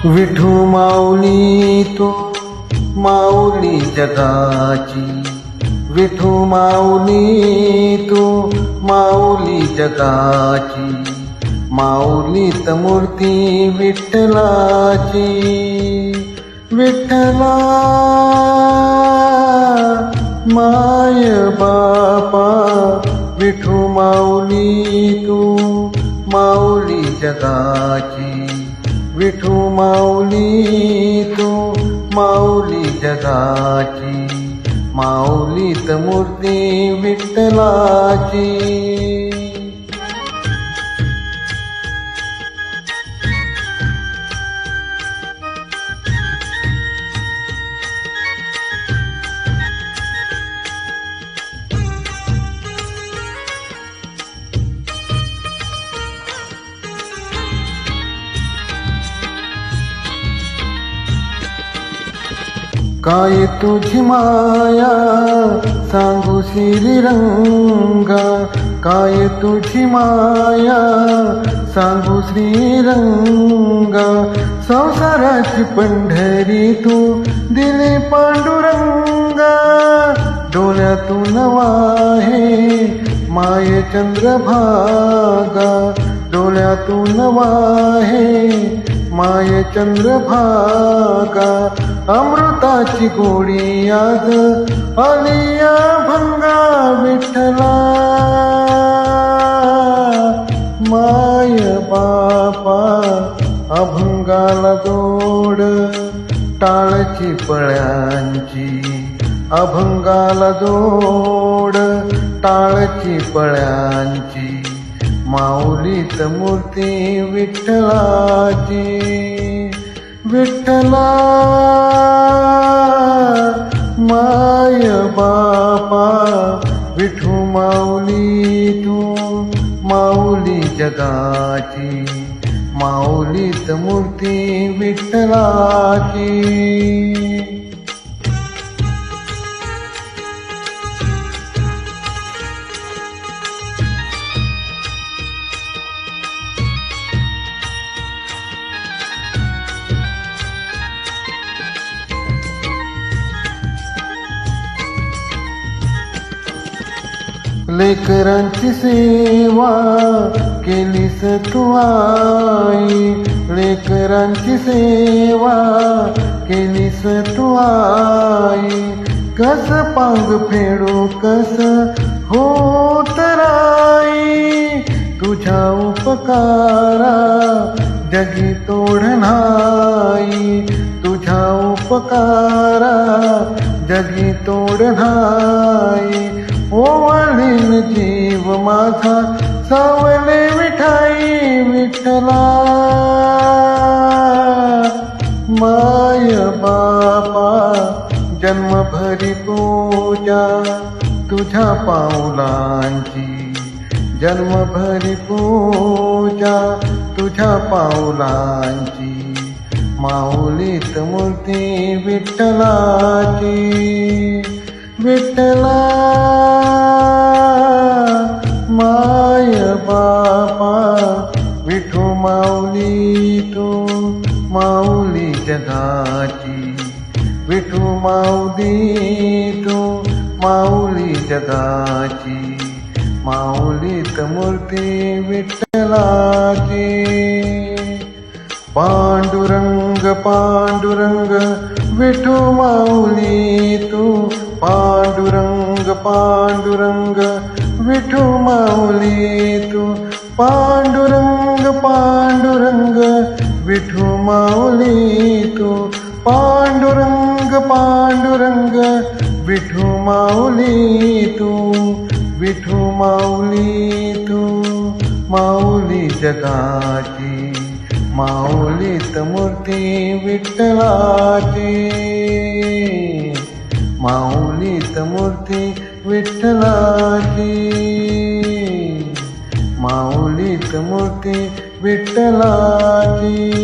विठू माऊली तू माऊली जगाची, विठू माऊली तू माऊली जगाची, माऊलीत मूर्ती विठ्ठलाची. विठ्ठला माय बापा, विठू माऊली तू माऊली जगाची, विठू माऊली तू माऊली जगाची, माऊलीत मूर्ती विठ्ठलाची. काय तुझी माया सांगू श्रीरंगा, काय तुझी माया सांगू श्रीरंगा, संसाराची पंढरी तू दिली पांडुरंगा. डोळ्यातून वाहे माये चंद्रभागा, डोळ्यातून वाहे माये चंद्रभागा, अमृताची गोडी आज आलिया भंगा. विठ्ठला माय बापा, अभंगाला जोड टाळची पळ्यांची, अभंगाला जोड टाळची पळ्यांची, माऊलीत मूर्ती विठ्ठलाची. विठ्ठला माय बापा, विठू माऊली तू माऊली जगाची, माऊलीत मूर्ती विठ्ठलाची. लेकरांची सेवा केलीस तू आई, लेकरांची सेवा केलीस तू आई, कस पांग फेडू कस होत राई. तुझ्या उपकारा जगी तोड नाही, तुझ्या उपकारा जगी तोड नाही. ओवाळीन जीव माझा सावले विठाई. विठ्ठला माय बापा, जन्मभरी पूजा तुझ्या पाऊलांची, जन्मभरी पूजा तुझ्या पाऊलांची, माऊलीत मूर्ती विठ्ठलाची. विठ्ठला माय बापा, विठू माऊली तू माऊली जगाची, विठू माऊली तू माऊली जगाची, माऊलीत मूर्ती विठ्ठलाची. पांडुरंग पांडुरंग विठू माऊली तू, पांडुरंग पांडुरंग विठू माऊली तू, पांडुरंग पांडुरंग विठू माऊली तू, पांडुरंग पांडुरंग विठू माऊली तू, विठू माऊली तू माऊली जगाची, माऊलीत मूर्ती विठ्ठलाची, माऊलीत मूर्ती विठ्ठलाची, माऊलीत मूर्ती विठ्ठलाची.